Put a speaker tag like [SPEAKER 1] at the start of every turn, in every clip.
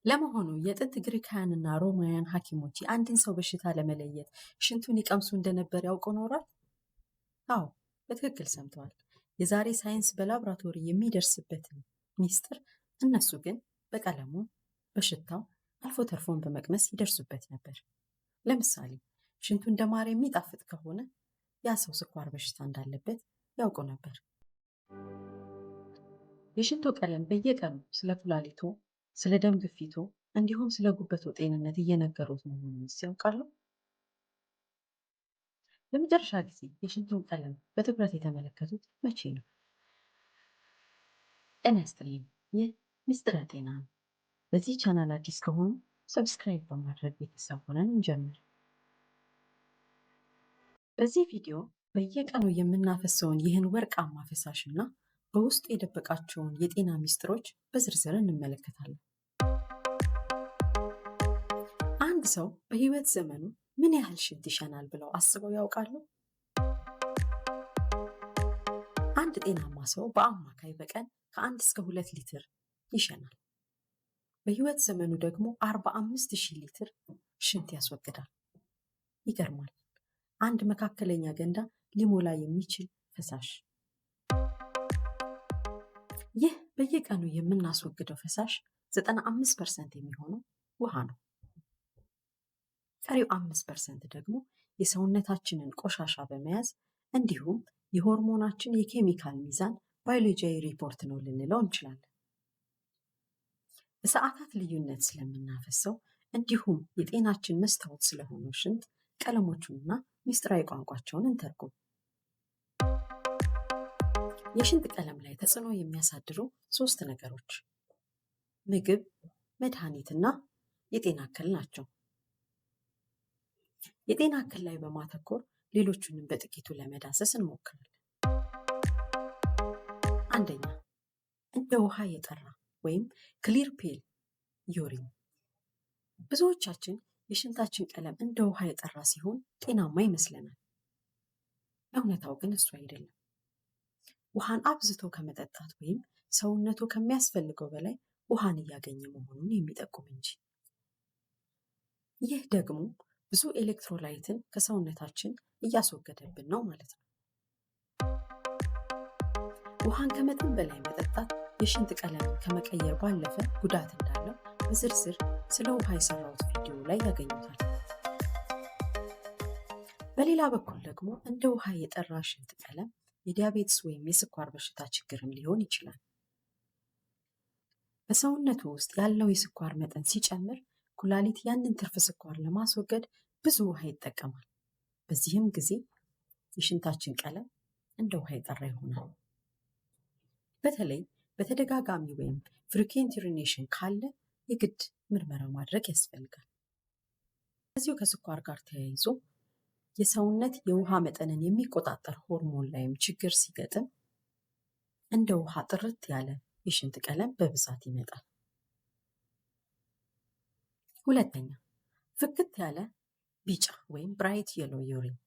[SPEAKER 1] ለመሆኑ የጥንት ግሪካውያንና ሮማውያን ሐኪሞች የአንድን ሰው በሽታ ለመለየት ሽንቱን ይቀምሱ እንደነበር ያውቁ ኖሯል? አዎ፣ በትክክል ሰምተዋል። የዛሬ ሳይንስ በላብራቶሪ የሚደርስበትን ሚስጥር እነሱ ግን በቀለሙ፣ በሽታው፣ አልፎ ተርፎን በመቅመስ ይደርሱበት ነበር። ለምሳሌ ሽንቱ እንደ ማር የሚጣፍጥ ከሆነ ያ ሰው ስኳር በሽታ እንዳለበት ያውቁ ነበር። የሽንቶ ቀለም በየቀኑ ስለ ኩላሊቶ፣ ስለ ደም ግፊቶ እንዲሁም ስለ ጉበቶ ጤንነት እየነገሩት መሆኑን ያውቃሉ? ለመጨረሻ ጊዜ የሽንቱን ቀለም በትኩረት የተመለከቱት መቼ ነው? ጤና ይስጥልኝ። ይህ ሚስጥረ ጤና ነው። በዚህ ቻናል አዲስ ከሆኑ ሰብስክራይብ በማድረግ ቤተሰብ ሆነን እንጀምር። በዚህ ቪዲዮ በየቀኑ የምናፈሰውን ይህን ወርቃማ ፈሳሽ እና በውስጡ የደበቃቸውን የጤና ሚስጥሮች በዝርዝር እንመለከታለን። አንድ ሰው በህይወት ዘመኑ ምን ያህል ሽንት ይሸናል ብለው አስበው ያውቃሉ? አንድ ጤናማ ሰው በአማካይ በቀን ከ1 እስከ 2 ሊትር ይሸናል። በህይወት ዘመኑ ደግሞ 45,000 ሊትር ሽንት ያስወግዳል። ይገርማል። አንድ መካከለኛ ገንዳ ሊሞላ የሚችል ፈሳሽ። ይህ በየቀኑ የምናስወግደው ፈሳሽ 95% የሚሆነው ውሃ ነው። ቀሪው 5% ደግሞ የሰውነታችንን ቆሻሻ በመያዝ እንዲሁም የሆርሞናችን የኬሚካል ሚዛን ባዮሎጂያዊ ሪፖርት ነው ልንለው እንችላለን። በሰዓታት ልዩነት ስለምናፈሰው እንዲሁም የጤናችን መስታወት ስለሆነው ሽንት ቀለሞቹንና ሚስጥራዊ ቋንቋቸውን እንተርጉም። የሽንት ቀለም ላይ ተጽዕኖ የሚያሳድሩ 3 ነገሮች ምግብ፣ መድኃኒትና የጤና እክል ናቸው። የጤና እክል ላይ በማተኮር ሌሎቹንም በጥቂቱ ለመዳሰስ እንሞክራለን። አንደኛ፣ እንደ ውሃ የጠራ ወይም ክሊር ፔል ዩሪን። ብዙዎቻችን የሽንታችን ቀለም እንደ ውሃ የጠራ ሲሆን ጤናማ ይመስለናል። እውነታው ግን እሱ አይደለም። ውሃን አብዝቶ ከመጠጣት ወይም ሰውነቱ ከሚያስፈልገው በላይ ውሃን እያገኘ መሆኑን የሚጠቁም እንጂ። ይህ ደግሞ ብዙ ኤሌክትሮላይትን ከሰውነታችን እያስወገደብን ነው ማለት ነው። ውሃን ከመጠን በላይ መጠጣት የሽንት ቀለምን ከመቀየር ባለፈ ጉዳት እንዳለው በዝርዝር ስለ ውሃ የሰራሁት ቪዲዮ ላይ ያገኙታል። በሌላ በኩል ደግሞ እንደ ውሃ የጠራ ሽንት ቀለም የዲያቤትስ ወይም የስኳር በሽታ ችግርም ሊሆን ይችላል። በሰውነቱ ውስጥ ያለው የስኳር መጠን ሲጨምር ኩላሊት ያንን ትርፍ ስኳር ለማስወገድ ብዙ ውሃ ይጠቀማል። በዚህም ጊዜ የሽንታችን ቀለም እንደ ውሃ የጠራ ይሆናል። በተለይ በተደጋጋሚ ወይም ፍሪኩዌንት ዩሪኔሽን ካለ የግድ ምርመራ ማድረግ ያስፈልጋል። ከዚሁ ከስኳር ጋር ተያይዞ የሰውነት የውሃ መጠንን የሚቆጣጠር ሆርሞን ላይም ችግር ሲገጥም እንደ ውሃ ጥርት ያለ የሽንት ቀለም በብዛት ይመጣል። ሁለተኛ፣ ፍክት ያለ ቢጫ ወይም ብራይት የሎ ዩሪን።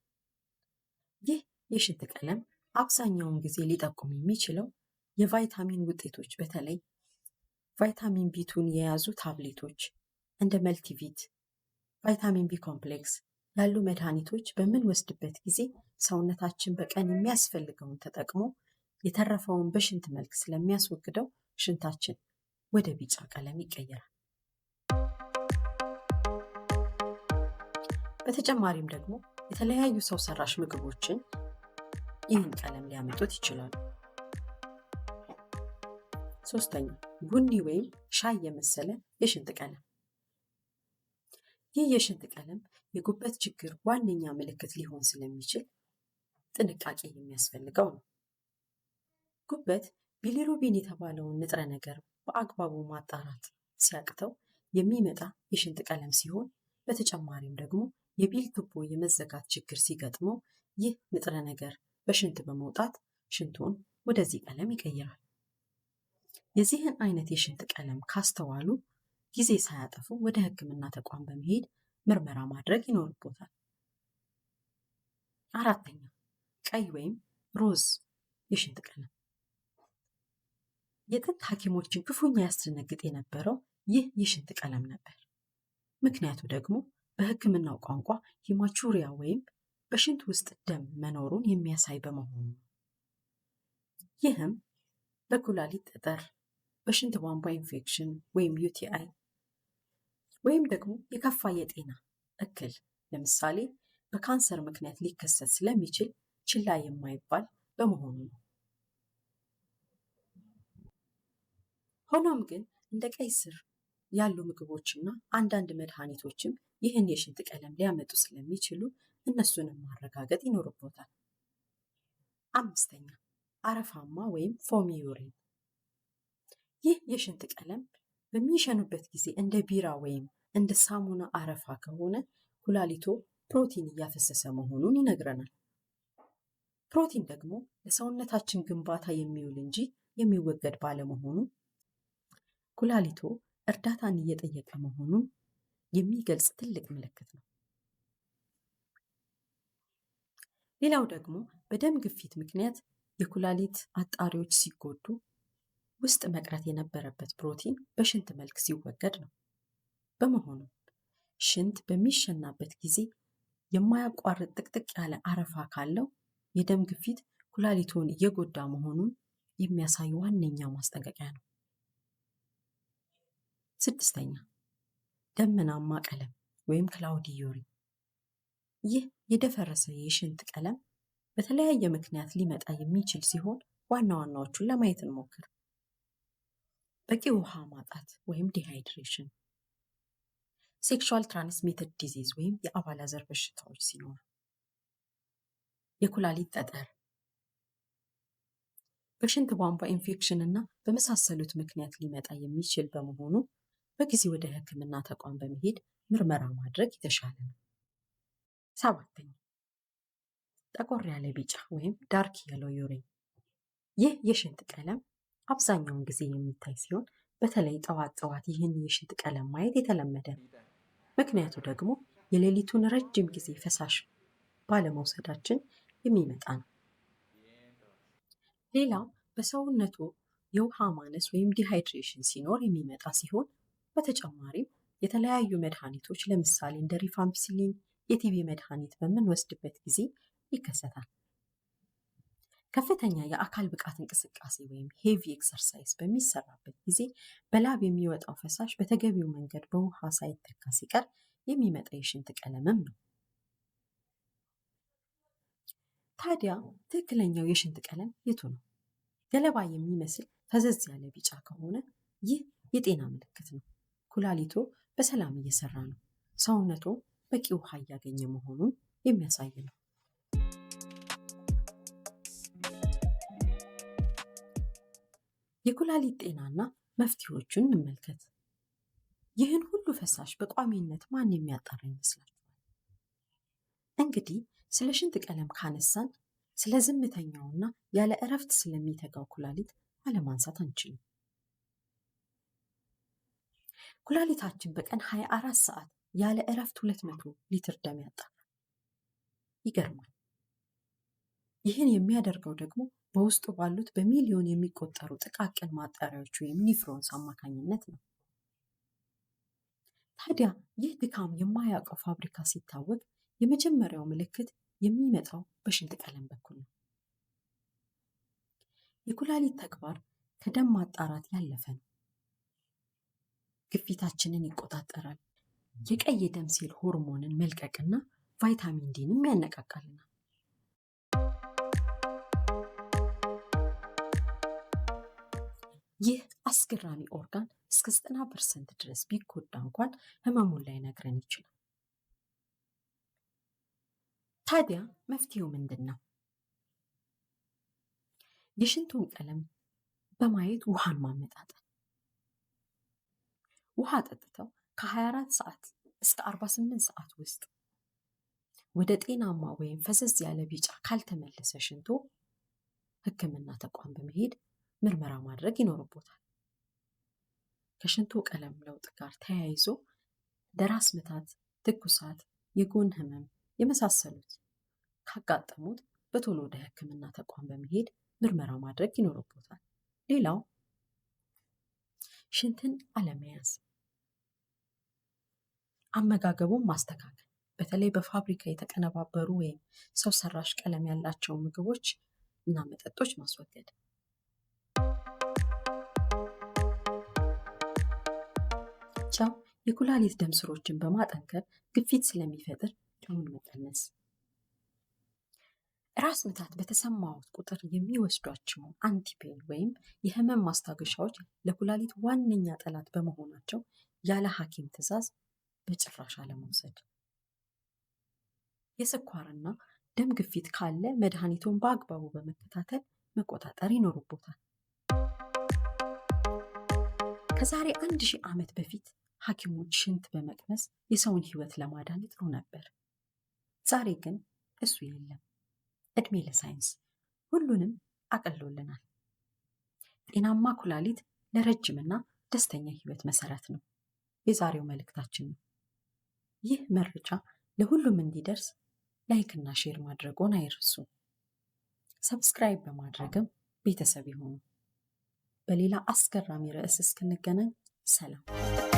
[SPEAKER 1] ይህ የሽንት ቀለም አብዛኛውን ጊዜ ሊጠቁም የሚችለው የቫይታሚን ውጤቶች በተለይ ቫይታሚን ቢቱን የያዙ ታብሌቶች እንደ መልቲቪት፣ ቫይታሚን ቢ ኮምፕሌክስ ያሉ መድኃኒቶች በምንወስድበት ጊዜ ሰውነታችን በቀን የሚያስፈልገውን ተጠቅሞ የተረፈውን በሽንት መልክ ስለሚያስወግደው ሽንታችን ወደ ቢጫ ቀለም ይቀየራል። በተጨማሪም ደግሞ የተለያዩ ሰው ሰራሽ ምግቦችን ይህን ቀለም ሊያመጡት ይችላሉ። ሶስተኛ፣ ቡኒ ወይም ሻይ የመሰለ የሽንት ቀለም። ይህ የሽንት ቀለም የጉበት ችግር ዋነኛ ምልክት ሊሆን ስለሚችል ጥንቃቄ የሚያስፈልገው ነው። ጉበት ቢሊሩቢን የተባለውን ንጥረ ነገር በአግባቡ ማጣራት ሲያቅተው የሚመጣ የሽንት ቀለም ሲሆን በተጨማሪም ደግሞ የቢል ቱቦ የመዘጋት ችግር ሲገጥመው ይህ ንጥረ ነገር በሽንት በመውጣት ሽንቱን ወደዚህ ቀለም ይቀይራል። የዚህን አይነት የሽንት ቀለም ካስተዋሉ ጊዜ ሳያጠፉ ወደ ሕክምና ተቋም በመሄድ ምርመራ ማድረግ ይኖርቦታል። አራተኛ፣ ቀይ ወይም ሮዝ የሽንት ቀለም። የጥንት ሐኪሞችን ክፉኛ ያስደነግጥ የነበረው ይህ የሽንት ቀለም ነበር። ምክንያቱ ደግሞ በሕክምናው ቋንቋ ሂማቹሪያ ወይም በሽንት ውስጥ ደም መኖሩን የሚያሳይ በመሆኑ ነው። ይህም በኩላሊት ጠጠር፣ በሽንት ቧንቧ ኢንፌክሽን ወይም UTI ወይም ደግሞ የከፋ የጤና እክል ለምሳሌ በካንሰር ምክንያት ሊከሰት ስለሚችል ችላ የማይባል በመሆኑ ነው። ሆኖም ግን እንደ ቀይ ስር ያሉ ምግቦችና አንዳንድ መድኃኒቶችም ይህን የሽንት ቀለም ሊያመጡ ስለሚችሉ እነሱንም ማረጋገጥ ይኖርቦታል። 5. አረፋማ ወይም ፎሚ ዩሪን። ይህ የሽንት ቀለም በሚሸኑበት ጊዜ እንደ ቢራ ወይም እንደ ሳሙና አረፋ ከሆነ ኩላሊቶ ፕሮቲን እያፈሰሰ መሆኑን ይነግረናል። ፕሮቲን ደግሞ ለሰውነታችን ግንባታ የሚውል እንጂ የሚወገድ ባለመሆኑ ኩላሊቶ እርዳታን እየጠየቀ መሆኑን የሚገልጽ ትልቅ ምልክት ነው። ሌላው ደግሞ በደም ግፊት ምክንያት የኩላሊት አጣሪዎች ሲጎዱ ውስጥ መቅረት የነበረበት ፕሮቲን በሽንት መልክ ሲወገድ ነው። በመሆኑም ሽንት በሚሸናበት ጊዜ የማያቋርጥ ጥቅጥቅ ያለ አረፋ ካለው የደም ግፊት ኩላሊቶን እየጎዳ መሆኑን የሚያሳይ ዋነኛ ማስጠንቀቂያ ነው። 6. ደመናማ ቀለም ወይም ክላውዲ ዩሪን። ይህ የደፈረሰ የሽንት ቀለም በተለያየ ምክንያት ሊመጣ የሚችል ሲሆን ዋና ዋናዎቹን ለማየት እንሞክር። በቂ ውሃ ማጣት ወይም ዲሃይድሬሽን፣ ሴክሹዋል ትራንስሚትድ ዲዚዝ ወይም የአባላዘር በሽታዎች ሲኖሩ፣ የኩላሊት ጠጠር፣ በሽንት ቧንቧ ኢንፌክሽን እና በመሳሰሉት ምክንያት ሊመጣ የሚችል በመሆኑ በጊዜ ወደ ሕክምና ተቋም በመሄድ ምርመራ ማድረግ የተሻለ ነው። 7. ጠቆር ያለ ቢጫ ወይም ዳርክ የሎ ዩሪን። ይህ የሽንት ቀለም አብዛኛውን ጊዜ የሚታይ ሲሆን በተለይ ጠዋት ጠዋት ይህን የሽንት ቀለም ማየት የተለመደ ነው። ምክንያቱ ደግሞ የሌሊቱን ረጅም ጊዜ ፈሳሽ ባለመውሰዳችን የሚመጣ ነው። ሌላው በሰውነቱ የውሃ ማነስ ወይም ዲሃይድሬሽን ሲኖር የሚመጣ ሲሆን በተጨማሪም የተለያዩ መድኃኒቶች ለምሳሌ እንደ ሪፋምፒሲሊን የቲቢ መድኃኒት በምንወስድበት ጊዜ ይከሰታል። ከፍተኛ የአካል ብቃት እንቅስቃሴ ወይም ሄቪ ኤክሰርሳይዝ በሚሰራበት ጊዜ በላብ የሚወጣው ፈሳሽ በተገቢው መንገድ በውሃ ሳይተካ ሲቀር የሚመጣ የሽንት ቀለምም ነው። ታዲያ ትክክለኛው የሽንት ቀለም የቱ ነው? ገለባ የሚመስል ፈዘዝ ያለ ቢጫ ከሆነ ይህ የጤና ምልክት ነው። ኩላሊቶ በሰላም እየሰራ ነው፣ ሰውነቶ በቂ ውሃ እያገኘ መሆኑን የሚያሳይ ነው። የኩላሊት ጤናና መፍትሄዎቹን እንመልከት። ይህን ሁሉ ፈሳሽ በቋሚነት ማን የሚያጣራ ይመስላችኋል? እንግዲህ ስለ ሽንት ቀለም ካነሳን ስለ ዝምተኛውና ያለ እረፍት ስለሚተጋው ኩላሊት አለማንሳት አንችልም። ኩላሊታችን በቀን 24 ሰዓት ያለ እረፍት 200 ሊትር ደም ያጣራል። ይገርማል። ይህን የሚያደርገው ደግሞ በውስጡ ባሉት በሚሊዮን የሚቆጠሩ ጥቃቅን ማጣሪያዎች ወይም ኒፍሮንስ አማካኝነት ነው። ታዲያ ይህ ድካም የማያውቀው ፋብሪካ ሲታወቅ የመጀመሪያው ምልክት የሚመጣው በሽንት ቀለም በኩል ነው። የኩላሊት ተግባር ከደም ማጣራት ያለፈ ነው። ግፊታችንን ይቆጣጠራል፣ የቀይ ደም ሴል ሆርሞንን መልቀቅና ቫይታሚን ዲንም ያነቃቃልናል። ይህ አስገራሚ ኦርጋን እስከ 90% ድረስ ቢጎዳ እንኳን ህመሙን ላይነግረን ይችላል። ታዲያ መፍትሄው ምንድን ነው? የሽንቱን ቀለም በማየት ውሃን ማመጣጠን። ውሃ ጠጥተው ከ24 ሰዓት እስከ 48 ሰዓት ውስጥ ወደ ጤናማ ወይም ፈዘዝ ያለ ቢጫ ካልተመለሰ ሽንቶ ሕክምና ተቋም በመሄድ ምርመራ ማድረግ ይኖርቦታል። ከሽንቱ ቀለም ለውጥ ጋር ተያይዞ ደራስ ምታት፣ ትኩሳት፣ የጎን ህመም የመሳሰሉት ካጋጠሙት በቶሎ ወደ ሕክምና ተቋም በመሄድ ምርመራ ማድረግ ይኖርቦታል። ሌላው ሽንትን አለመያዝ አመጋገቡን ማስተካከል፣ በተለይ በፋብሪካ የተቀነባበሩ ወይም ሰው ሰራሽ ቀለም ያላቸው ምግቦች እና መጠጦች ማስወገድ። ጨው የኩላሊት ደም ስሮችን በማጠንከር ግፊት ስለሚፈጥር ጨውን መቀነስ። ራስ ምታት በተሰማዎት ቁጥር የሚወስዷቸው አንቲፔን ወይም የህመም ማስታገሻዎች ለኩላሊት ዋነኛ ጠላት በመሆናቸው ያለ ሐኪም ትዕዛዝ በጭራሽ አለመውሰድ። የስኳርና ደም ግፊት ካለ መድኃኒቱን በአግባቡ በመከታተል መቆጣጠር ይኖርቦታል። ከዛሬ 1000 ዓመት በፊት ሐኪሞች ሽንት በመቅመስ የሰውን ህይወት ለማዳን ይጥሩ ነበር። ዛሬ ግን እሱ የለም። እድሜ ለሳይንስ ሁሉንም አቀሎልናል። ጤናማ ኩላሊት ለረጅምና ደስተኛ ህይወት መሰረት ነው የዛሬው መልእክታችን ነው። ይህ መረጃ ለሁሉም እንዲደርስ ላይክ እና ሼር ማድረጎን አይርሱ። ሰብስክራይብ በማድረግም ቤተሰብ ይሁኑ። በሌላ አስገራሚ ርዕስ እስክንገናኝ ሰላም።